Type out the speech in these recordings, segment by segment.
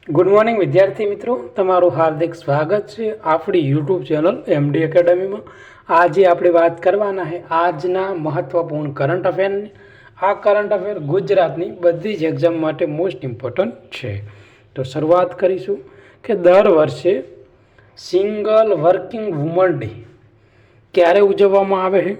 Good morning વિદ્યાર્થી મિત્રો, તમારું હાર્દિક સ્વાગત છે આપણી યુટ્યુબ ચેનલ એમડી એકેડમીમાં। આજે આપણે વાત કરવાના છે આજના મહત્વપૂર્ણ કરંટ અફેરની। આ કરંટ અફેર ગુજરાતની બધી જ એક્ઝામ માટે મોસ્ટ ઇમ્પોર્ટન્ટ છે। તો શરૂઆત કરીશું કે દર વર્ષે સિંગલ વર્કિંગ વુમન ડે ક્યારે ઉજવવામાં આવે છે?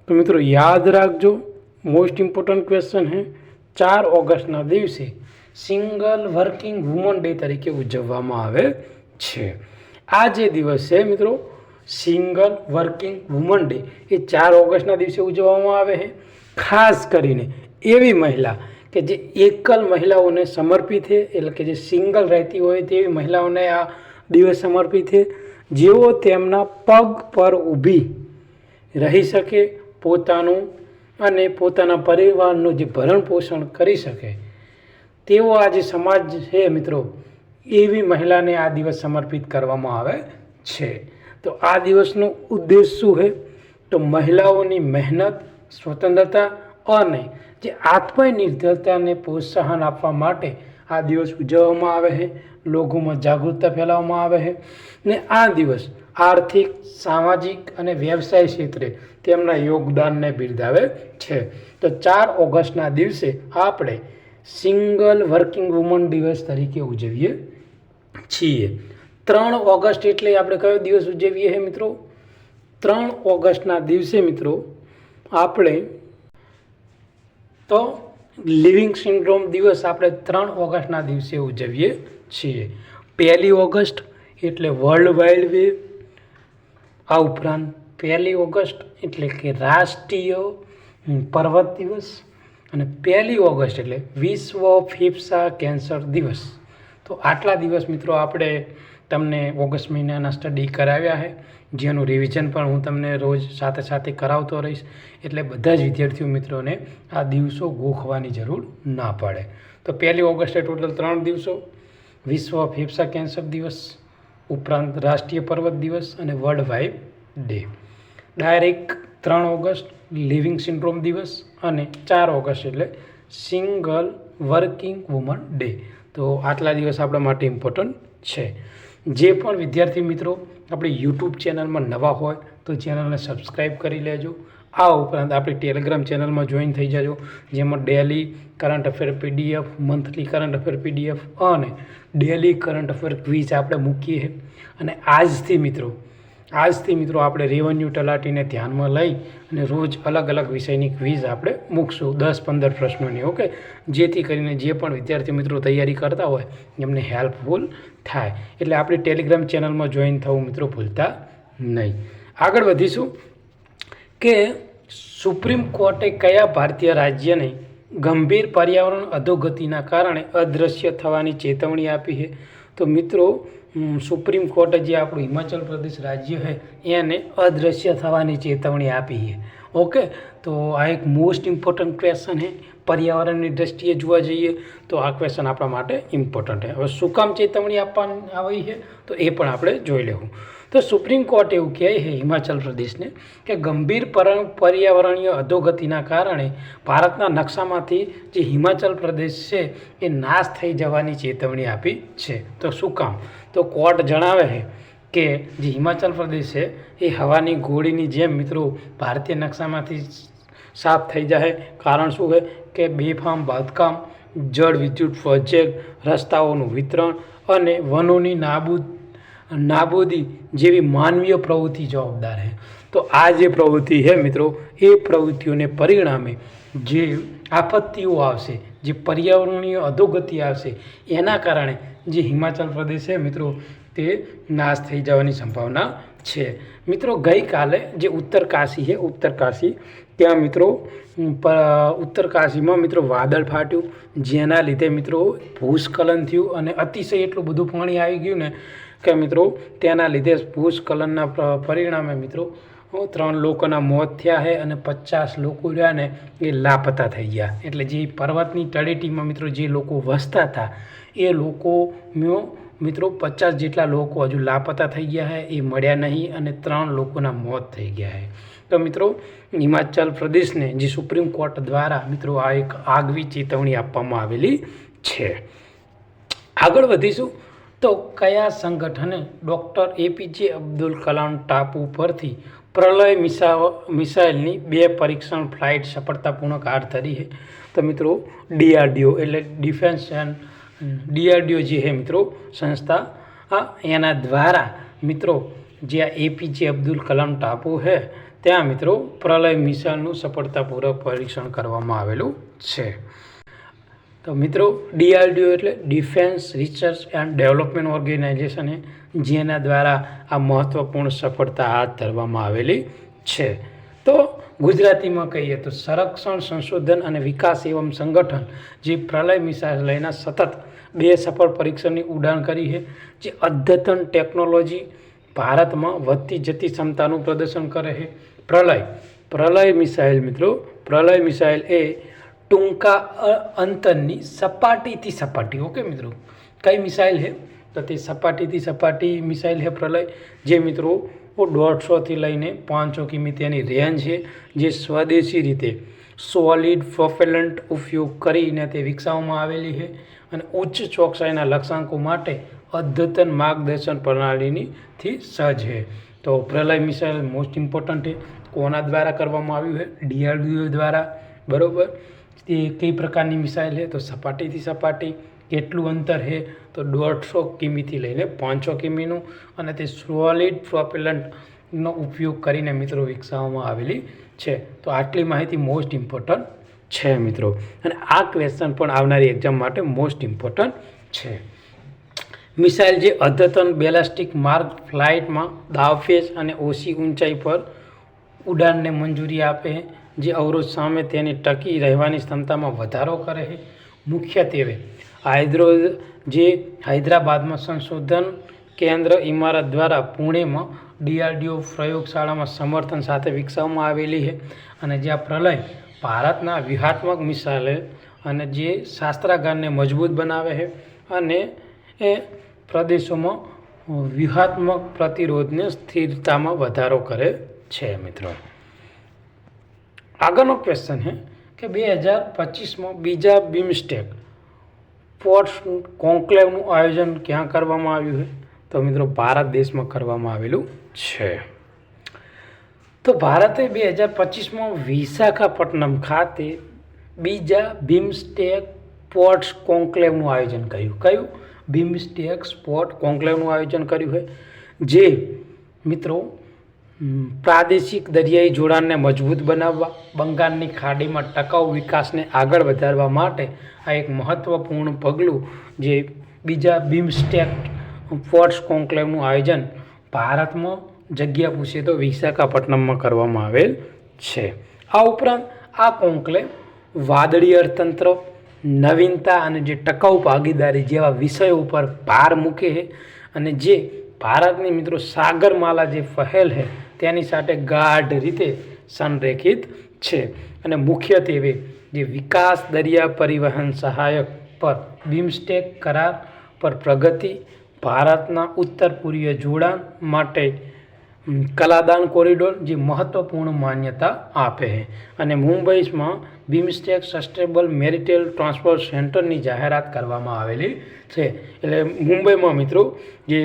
તો મિત્રો યાદ રાખજો, મોસ્ટ ઇમ્પોર્ટન્ટ ક્વેશ્ચન છે। 4 ઓગસ્ટના દિવસે સિંગલ વર્કિંગ વુમન ડે તરીકે ઉજવવામાં આવે છે। આ જે દિવસ છે મિત્રો સિંગલ વર્કિંગ વુમન ડે એ 4 ઓગસ્ટના દિવસે ઉજવવામાં આવે છે। ખાસ કરીને એવી મહિલા કે જે એકલ મહિલાઓને સમર્પિત છે, એટલે કે જે સિંગલ રહેતી હોય તેવી મહિલાઓને આ દિવસ સમર્પિત છે, જેઓ તેમના પગ પર ઊભી રહી શકે, પોતાનું અને પોતાના પરિવારનું જે ભરણ પોષણ કરી શકે તેવો આ જે સમાજ છે મિત્રો, એવી મહિલાને આ દિવસ સમર્પિત કરવામાં આવે છે। તો આ દિવસનો ઉદ્દેશ શું છે? તો મહિલાઓની મહેનત, સ્વતંત્રતા અને જે આત્મનિર્ભરતાને પ્રોત્સાહન આપવા માટે આ દિવસ ઉજવવામાં આવે છે, લોકોમાં જાગૃતતા ફેલાવવામાં આવે છે ને આ દિવસ આર્થિક, સામાજિક અને વ્યવસાય ક્ષેત્રે તેમના યોગદાનને બિરદાવે છે। તો 4 ઓગસ્ટના દિવસે આપણે સિંગલ વર્કિંગ વુમન દિવસ તરીકે ઉજવીએ છીએ। 3 ઓગસ્ટ એટલે આપણે કયો દિવસ ઉજવીએ છીએ મિત્રો? 3 ઓગસ્ટના દિવસે મિત્રો આપણે તો લિવિંગ સિન્ડ્રોમ દિવસ આપણે 3 ઓગસ્ટના દિવસે ઉજવીએ છીએ। 1 ઓગસ્ટ એટલે વર્લ્ડ વાઇલ્ડ વે, આ ઉપરાંત 1 ઓગસ્ટ એટલે કે રાષ્ટ્રીય પર્વત દિવસ, અને 1 ઓગસ્ટ એટલે વિશ્વ ફેફસા કેન્સર દિવસ। તો આટલા દિવસ મિત્રો આપણે તમને ઓગસ્ટ મહિનાના સ્ટડી કરાવ્યા છે, જેનું રિવિઝન પણ હું તમને રોજ સાથે સાથે કરાવતો રહીશ, એટલે બધા જ વિદ્યાર્થીઓ મિત્રોને આ દિવસો ગોખવાની જરૂર ના પડે। તો 1 ઓગસ્ટે ટોટલ 3 દિવસો: વિશ્વ ફેફસા કેન્સર દિવસ, ઉપરાંત રાષ્ટ્રીય પર્વત દિવસ અને world wide day. Direct 3 August living syndrome દિવસ અને 4 ઓગસ્ટ એટલે સિંગલ વર્કિંગ વુમન ડે। તો આટલા દિવસ આપણા માટે ઇમ્પોર્ટન્ટ છે। જે પણ વિદ્યાર્થી મિત્રો આપણી યુટ્યુબ ચેનલમાં નવા હોય તો ચેનલને સબસ્ક્રાઈબ કરી લેજો। આ ઉપરાંત આપણી ટેલિગ્રામ ચેનલમાં જોઈન થઈ જજો, જેમાં daily current affair PDF, monthly current affair PDF અને ડેલી કરંટ અફેર ક્વિઝ આપણે મૂકીએ છીએ। અને આજથી મિત્રો આપણે રેવન્યુ તલાટીને ધ્યાનમાં લઈ અને રોજ અલગ અલગ વિષયની ક્વિઝ આપણે મૂકશું, 10-15 પ્રશ્નોની, ઓકે, જેથી કરીને જે પણ વિદ્યાર્થી મિત્રો તૈયારી કરતા હોય એમને હેલ્પફુલ થાય। એટલે આપણી ટેલિગ્રામ ચેનલમાં જોઈન થવું મિત્રો ભૂલતા નહીં। આગળ વધીશું કે સુપ્રીમ કોર્ટે કયા ભારતીય રાજ્યને ગંભીર પર્યાવરણ અધોગતિના કારણે અદૃશ્ય થવાની ચેતવણી આપી છે? તો મિત્રો સુપ્રીમ કોર્ટે જે આપણું હિમાચલ પ્રદેશ રાજ્ય છે એને અદૃશ્ય થવાની ચેતવણી આપી છે, ઓકે। તો આ એક મોસ્ટ ઇમ્પોર્ટન્ટ ક્વેશ્ચન છે। પર્યાવરણની દ્રષ્ટિએ જોવા જઈએ તો આ ક્વેશ્ચન આપણા માટે ઇમ્પોર્ટન્ટ છે। હવે શું કામ ચેતવણી આપવાની આવી છે તો એ પણ આપણે જોઈ લેવું। તો સુપ્રીમ કોર્ટ એવું કહે છે હિમાચલ પ્રદેશને કે ગંભીર પર્યાવરણીય અધોગતિના કારણે ભારતના નકશામાંથી જે હિમાચલ પ્રદેશ છે એ નાશ થઈ જવાની ચેતવણી આપી છે। તો શું કામ? તો કોર્ટ જણાવે છે કે જે હિમાચલ પ્રદેશ છે એ હવાની ગોળીની જેમ મિત્રો ભારતીય નકશામાંથી સાફ થઈ જાય। કારણ શું છે કે બેફામ બાંધકામ, જળ વિદ્યુત પ્રોજેક્ટ, રસ્તાઓનું વિતરણ અને વનોની નાબૂદી જેવી માનવીય પ્રવૃત્તિ જવાબદાર છે। તો આ જે પ્રવૃત્તિ છે મિત્રો, એ પ્રવૃત્તિઓને પરિણામે જે આપત્તિઓ આવશે, જે પર્યાવરણીય અધોગતિ આવશે, એના કારણે જે હિમાચલ પ્રદેશ છે મિત્રો તે નાશ થઈ જવાની સંભાવના છે। મિત્રો ગઈકાલે જે ઉત્તરકાશી ત્યાં મિત્રો ઉત્તરકાશીમાં મિત્રો વાદળ ફાટ્યું, જેના લીધે મિત્રો ભૂસ્ખલન થયું અને અતિશય એટલું બધું પાણી આવી ગયું ને કે મિત્રો તેના લીધે ભૂસ્ખલનના પરિણામે મિત્રો 3 લોકોના મોત થયા છે અને 50 લોકો રહ્યા ને એ લાપતા થઈ ગયા। એટલે જે પર્વતની તળેટીમાં મિત્રો જે લોકો વસતા હતા એ લોકો મિત્રો 50 જેટલા લોકો હજુ લાપતા થઈ ગયા છે, એ મળ્યા નહીં અને 3 લોકોના મોત થઈ ગયા છે। તો મિત્રો હિમાચલ પ્રદેશને જે સુપ્રીમ કોર્ટ દ્વારા મિત્રો આ એક આગવી ચેતવણી આપવામાં આવેલી છે। આગળ વધીશું તો કયા સંગઠને ડૉક્ટર એપીજે અબ્દુલ કલામ ટાપુ પરથી પ્રલય મિસાઇલની 2 પરીક્ષણ ફ્લાઇટ સફળતાપૂર્વક હાથ ધરી છે? તો મિત્રો ડીઆરડીઓ એટલે ડિફેન્સ એન્ડ ડીઆરડીઓ જે છે મિત્રો સંસ્થા એના દ્વારા મિત્રો જ્યાં એપીજે અબ્દુલ કલામ ટાપુ છે ત્યાં મિત્રો પ્રલય મિસાઇલનું સફળતાપૂર્વક પરીક્ષણ કરવામાં આવેલું છે. તો મિત્રો ડીઆરડીઓ એટલે defence research and development organisation જેના દ્વારા આ મહત્ત્વપૂર્ણ સફળતા હાથ ધરવામાં આવેલી છે. તો ગુજરાતીમાં કહીએ તો સંરક્ષણ સંશોધન અને વિકાસ એવં સંગઠન જે પ્રલય મિસાઇલના સતત 2 સફળ પરીક્ષણની ઉડાન કરી છે, જે અદ્યતન ટેકનોલોજી ભારતમાં વધતી જતી ક્ષમતાનું પ્રદર્શન કરે છે. પ્રલય મિસાઇલ મિત્રો પ્રલય મિસાઇલ એ ટૂંકા અંતરની સપાટીથી સપાટી, ઓકે મિત્રો, કઈ મિસાઇલ છે તો તે સપાટીથી સપાટી મિસાઇલ છે પ્રલય, જે મિત્રો 150થી લઈને 500 કિમી તેની રેન્જ છે, જે સ્વદેશી રીતે સોલિડ પ્રોપેલન્ટ ઉપયોગ કરીને તે વિકસાવવામાં આવેલી છે અને ઉચ્ચ ચોકસાઈના લક્ષ્યાંકો માટે અદ્યતન માર્ગદર્શન પ્રણાલીથી સજ્જ છે. તો પ્રલય મિસાઇલ મોસ્ટ ઇમ્પોર્ટન્ટ છે. કોના દ્વારા કરવામાં આવ્યું છે? ડીઆરડીઓ દ્વારા. બરાબર. તે કઈ પ્રકારની મિસાઇલ છે તો સપાટીથી સપાટી. કેટલું અંતર છે તો 150 કિમીથી લઈને 500 કિમીનું, અને તે સોલિડ પ્રોપેલન્ટનો ઉપયોગ કરીને મિત્રો વિકસાવવામાં આવેલી છે. તો આટલી માહિતી મોસ્ટ ઇમ્પોર્ટન્ટ છે મિત્રો, અને આ ક્વેશ્ચન પણ આવનારી એક્ઝામ માટે મોસ્ટ ઇમ્પોર્ટન્ટ છે. મિસાઇલ જે અદ્યતન બેલાસ્ટિક માર્ગ ફ્લાઇટમાં દાવપેચ અને ઓછી ઊંચાઈ પર ઉડાનને મંજૂરી આપે છે, જે અવરોધ સામે તેની ટકી રહેવાની ક્ષમતામાં વધારો કરે છે. મુખ્યત્વે હૈદરાબાદમાં સંશોધન કેન્દ્ર ઇમારત દ્વારા પુણેમાં ડીઆરડીઓ પ્રયોગશાળામાં સમર્થન સાથે વિકસાવવામાં આવેલી છે, અને જ્યાં પ્રલય ભારતના વ્યૂહાત્મક મિસાઇલ અને જે શાસ્ત્રાગારને મજબૂત બનાવે છે અને એ પ્રદેશોમાં વ્યૂહાત્મક પ્રતિરોધને સ્થિરતામાં વધારો કરે છે. મિત્રો આગળનો ક્વેશ્ચન છે કે 2025માં બીજા બિમસ્ટેક પોર્ટ્સ કોન્ક્લેવનું આયોજન ક્યાં કરવામાં આવ્યું છે? તો મિત્રો ભારત દેશમાં કરવામાં આવેલું છે. તો ભારતે 2025માં વિશાખાપટ્ટનમ ખાતે બીજા બિમસ્ટેક પોર્ટ્સ કોન્ક્લેવનું આયોજન કર્યું. કયું? બિમસ્ટેક સ્પોર્ટ કોન્ક્લેવનું આયોજન કર્યું છે, જે મિત્રો પ્રાદેશિક દરિયાઈ જોડાણને મજબૂત બનાવવા, બંગાળની ખાડીમાં ટકાઉ વિકાસને આગળ વધારવા માટે આ એક મહત્ત્વપૂર્ણ પગલું, જે બીજા બિમસ્ટેક પોર્ટ્સ કોન્ક્લેવનું આયોજન ભારતમાં જગ્યા પૂછે તો વિશાખાપટ્ટનમમાં કરવામાં આવેલ છે. આ ઉપરાંત આ કોન્ક્લેવ વાદળી અર્થતંત્ર, નવીનતા અને જે ટકાઉ ભાગીદારી જેવા વિષયો ઉપર ભાર મૂકે છે, અને જે ભારતની મિત્રો સાગરમાલા જે પહેલ છે તેની સાથે ગાઢ રીતે સંરેખિત છે. અને મુખ્યત્વે જે વિકાસ દરિયા પરિવહન સહાયક પર બિમસ્ટેક કરાર પર પ્રગતિ, ભારતના ઉત્તર પૂર્વીય જોડાણ માટે કલાદાન કોરિડોર જે મહત્ત્વપૂર્ણ માન્યતા આપે છે, અને મુંબઈમાં બિમસ્ટેક સસ્ટેનેબલ મેરિટાઇમ ટ્રાન્સપોર્ટ સેન્ટરની જાહેરાત કરવામાં આવેલી છે. એટલે મુંબઈમાં મિત્રો જે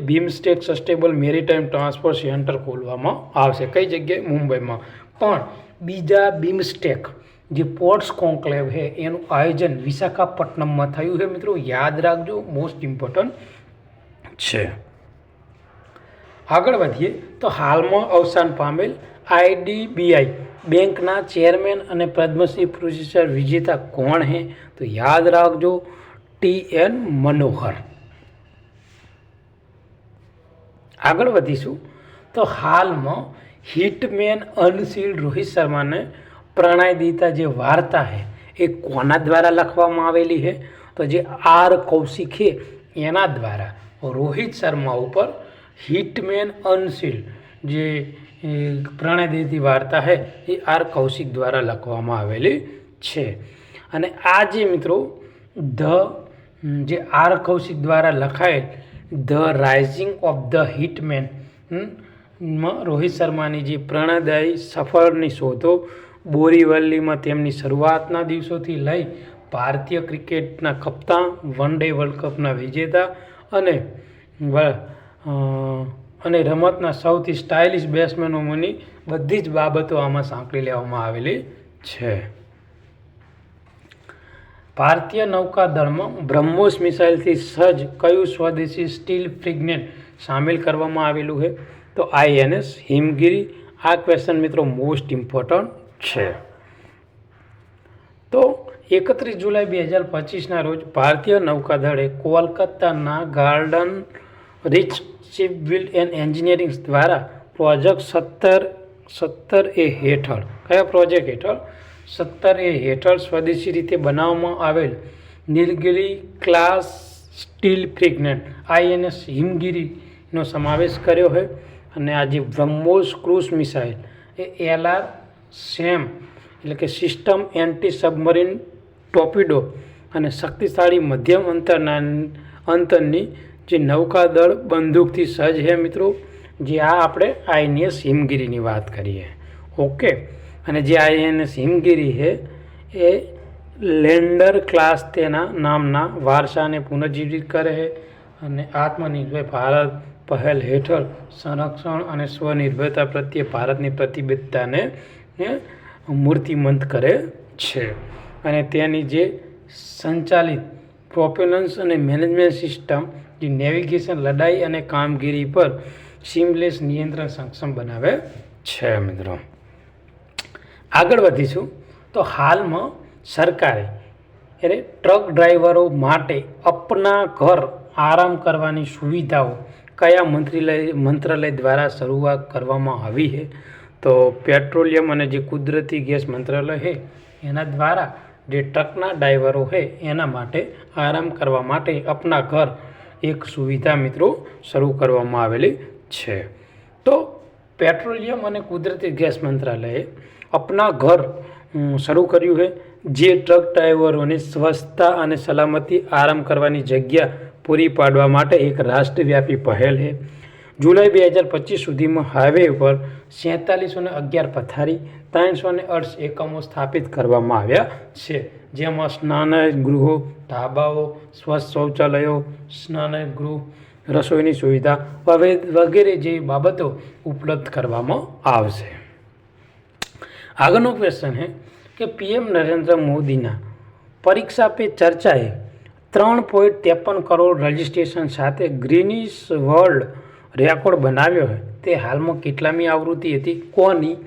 BIMSTEC sustainable maritime transport centre ખોલવામાં આવશે. કઈ જગ્યાએ? મુંબઈમાં. પણ બીજા બિમસ્ટેક જે પોર્ટ્સ કોન્ક્લેવ છે એનું આયોજન વિશાખાપટ્ટનમમાં થયું છે. મિત્રો યાદ રાખજો, મોસ્ટ ઇમ્પોર્ટન્ટ છે. આગળ વધીએ તો હાલમાં અવસાન પામેલ આઈડીબીઆઈ બેંકના ચેરમેન અને પદ્મશ્રી પુરસ્કાર વિજેતા કોણ છે? તો યાદ રાખજો, TN મનોહર. આગળ વધીશું તો હાલમાં હિટમેન અનસીલ્ડ રોહિત શર્માને પ્રણય દીતા જે વાર્તા છે એ કોના દ્વારા લખવામાં આવેલી છે? તો જે આર કૌશિક છે એના દ્વારા રોહિત શર્મા ઉપર હિટમેન અનસીલ્ડ જે પ્રણય દેતી વાર્તા છે એ આર કૌશિક દ્વારા લખવામાં આવેલી છે. અને આ જે મિત્રો જે આર કૌશિક દ્વારા લખાયેલ the rising of the hitman માં રોહિત શર્માની જે પ્રેરણાદાયી સફરની શોધો બોરીવલીમાં તેમની શરૂઆતના દિવસોથી લઈ ભારતીય ક્રિકેટના કપ્તાન, વન ડે વર્લ્ડ કપના વિજેતા અને રમતના સૌથી સ્ટાઇલિશ બેટ્સમેનોની બધી જ બાબતો આમાં સાંકળી લેવામાં આવેલી છે. ભારતીય નૌકાદળમાં બ્રહ્મોસ મિસાઇલથી સજ્જ કયું સ્વદેશી સ્ટીલ ફ્રિગેટ સામેલ કરવામાં આવેલું છે? તો INS હિમગીરી. આ ક્વેશ્ચન મિત્રો મોસ્ટ ઇમ્પોર્ટન્ટ છે. તો 31 જુલાઈ 2025ના રોજ ભારતીય નૌકાદળે કોલકાતાના ગાર્ડન રીચ શિપબિલ્ડ એન્ડ એન્જિનિયરિંગ દ્વારા પ્રોજેક્ટ 17A હેઠળ, કયા પ્રોજેક્ટ હેઠળ? 17A હેઠળ સ્વદેશી રીતે બનાવવામાં આવેલ નીલગિરી ક્લાસ સ્ટીલ ફ્રિગેટ INS હિમગીરીનો સમાવેશ કર્યો છે. અને આ જે બ્રહ્મોસ ક્રૂઝ મિસાઇલ એ LRSAM એટલે કે સિસ્ટમ એન્ટી સબમરીન ટોર્પિડો અને શક્તિશાળી મધ્યમ અંતરની જે નૌકાદળ બંદૂકથી સજ્જ છે મિત્રો. જે આ આપણે INS હિમગીરીની વાત કરીએ. ઓકે. અને જે INS હિમગીરી છે એ લેન્ડર ક્લાસ તેના નામના વારસાને પુનર્જીવિત કરે છે અને આત્મનિર્ભર ભારત પહેલ હેઠળ સંરક્ષણ અને સ્વનિર્ભરતા પ્રત્યે ભારતની પ્રતિબદ્ધતાને મૂર્તિમંત કરે છે. અને તેની જે સંચાલિત પ્રોપેલન્સ અને મેનેજમેન્ટ સિસ્ટમ જે નેવિગેશન, લડાઈ અને કામગીરી પર સીમલેસ નિયંત્રણ સક્ષમ બનાવે છે મિત્રો. આગળ વધીશું તો હાલમાં સરકારે એટલે ટ્રક ડ્રાઈવરો માટે અપના ઘર આરામ કરવાની સુવિધાઓ કયા મંત્રાલય દ્વારા શરૂઆત કરવામાં આવી છે? તો પેટ્રોલિયમ અને જે કુદરતી ગેસ મંત્રાલય છે એના દ્વારા જે ટ્રકના ડ્રાઈવરો છે એના માટે આરામ કરવા માટે અપના ઘર એક સુવિધા મિત્રો શરૂ કરવામાં આવેલી છે. તો પેટ્રોલિયમ અને કુદરતી ગેસ મંત્રાલયે અપના ઘર શરૂ કર્યું છે, જે ટ્રક ડ્રાઈવરોને સ્વચ્છતા અને સલામતી આરામ કરવાની જગ્યા પૂરી પાડવા માટે એક રાષ્ટ્રવ્યાપી પહેલ છે. જુલાઈ 2025 સુધીમાં હાઈવે પર 4711 પથારી, 308 એકમો સ્થાપિત કરવામાં આવ્યા છે, જેમાં સ્નાનાલય ગૃહો, ધાબાઓ, સ્વચ્છ શૌચાલયો, સ્નાનાલય ગૃહ, રસોઈની સુવિધા વગેરે જેવી બાબતો ઉપલબ્ધ કરવામાં આવશે. આગળનો ક્વેશ્ચન છે કે PM નરેન્દ્ર મોદીના પરીક્ષા પે ચર્ચાએ 3.53 કરોડ રજિસ્ટ્રેશન સાથે ગ્રીનિસ વર્લ્ડ રેકોર્ડ બનાવ્યો છે. તે હાલમાં કેટલામી આવૃત્તિ હતી? કોની?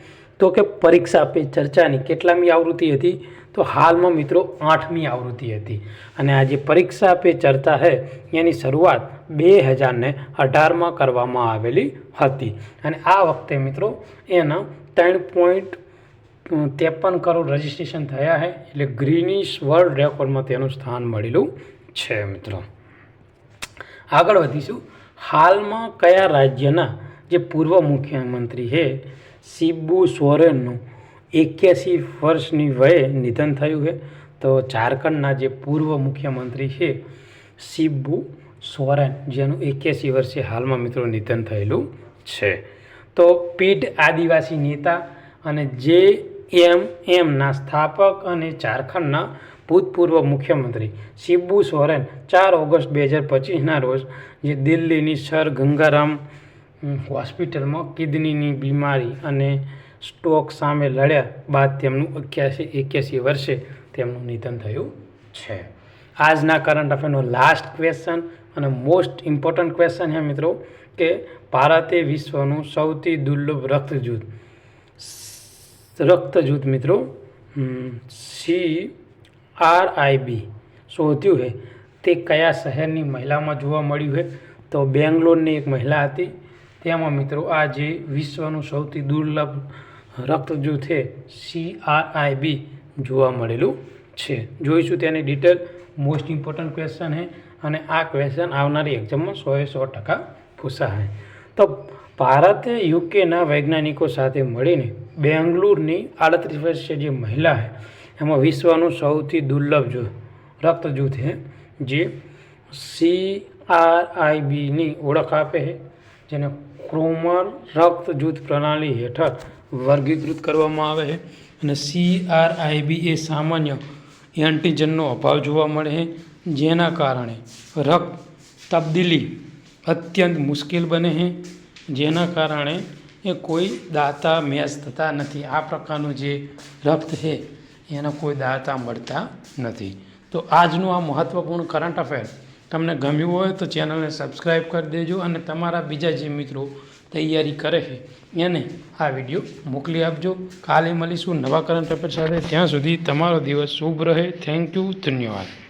તો કે પરીક્ષા પે ચર્ચાની કેટલામી આવૃત્તિ હતી? તો હાલમાં મિત્રો 8મી આવૃત્તિ હતી. અને આ જે પરીક્ષા પે ચર્ચા છે એની શરૂઆત 2018માં કરવામાં આવેલી હતી. અને આ વખતે મિત્રો એના 3.53 કરોડ રજિસ્ટ્રેશન થયા છે, એટલે ગ્રીનિસ વર્લ્ડ રેકોર્ડમાં તેનું સ્થાન મળેલું છે મિત્રો. આગળ વધીશું. હાલમાં કયા રાજ્યના જે પૂર્વ મુખ્યમંત્રી છે શિબુ સોરેનનું 81 વર્ષની વયે નિધન થયું છે? તો ઝારખંડના જે પૂર્વ મુખ્યમંત્રી છે શિબુ સોરેન, જેનું 81 વર્ષે હાલમાં મિત્રો નિધન થયેલું છે. તો પીઢ આદિવાસી નેતા અને JMMના સ્થાપક અને ઝારખંડના ભૂતપૂર્વ મુખ્યમંત્રી શિબુ સોરેન 4 ઓગસ્ટ 2025ના રોજ જે દિલ્હીની સર ગંગારામ હોસ્પિટલમાં કિડનીની બીમારી અને સ્ટ્રોક સામે લડ્યા બાદ તેમનું 81 વર્ષે તેમનું નિધન થયું છે. આજના કરંટ અફેરનો લાસ્ટ ક્વેશ્ચન અને મોસ્ટ ઇમ્પોર્ટન્ટ ક્વેશ્ચન છે મિત્રો કે ભારતે વિશ્વનું સૌથી દુર્લભ રક્તજૂથ મિત્રો CRIB શોધ્યું છે તે કયા શહેરની મહિલામાં જોવા મળ્યું છે? તો બેંગ્લોરની એક મહિલા હતી. તેમાં મિત્રો આ જે વિશ્વનું સૌથી દુર્લભ રક્તજૂથ છે CRIB જોવા મળેલું છે. જોઈશું તેની ડિટેલ. મોસ્ટ ઇમ્પોર્ટન્ટ ક્વેશ્ચન છે અને આ ક્વેશ્ચન આવનારી એક્ઝામમાં 100% પૂછાશે. તો ભારતે યુકેના વૈજ્ઞાનિકો સાથે મળીને બેંગ્લુરુની 38 વર્ષીય જે મહિલા છે એમાં વિશ્વનું સૌથી દુર્લભ રક્તજૂથ છે જે CRIBની ઓળખ આપે છે, જેને ક્રોમર રક્તજૂથ પ્રણાલી હેઠળ વર્ગીકૃત કરવામાં આવે છે. અને CRIB એ સામાન્ય એન્ટીજનનો અભાવ જોવા મળે છે, જેના કારણે રક્ત તબદીલી અત્યંત મુશ્કેલ બને છે, જેના કારણે એ કોઈ દાતા મેચ થતા નથી. આ પ્રકારનું જે રક્ત છે એના કોઈ દાતા મળતા નથી. તો આજનું આ મહત્ત્વપૂર્ણ કરંટ અફેર તમને ગમ્યું હોય તો ચેનલને સબસ્ક્રાઈબ કરી દેજો અને તમારા બીજા જે મિત્રો તૈયારી કરે છે એને આ વિડીયો મોકલી આપજો. કાલે મળીશું નવા કરંટ અફેર સાથે. ત્યાં સુધી તમારો દિવસ શુભ રહે. Thank you. ધન્યવાદ.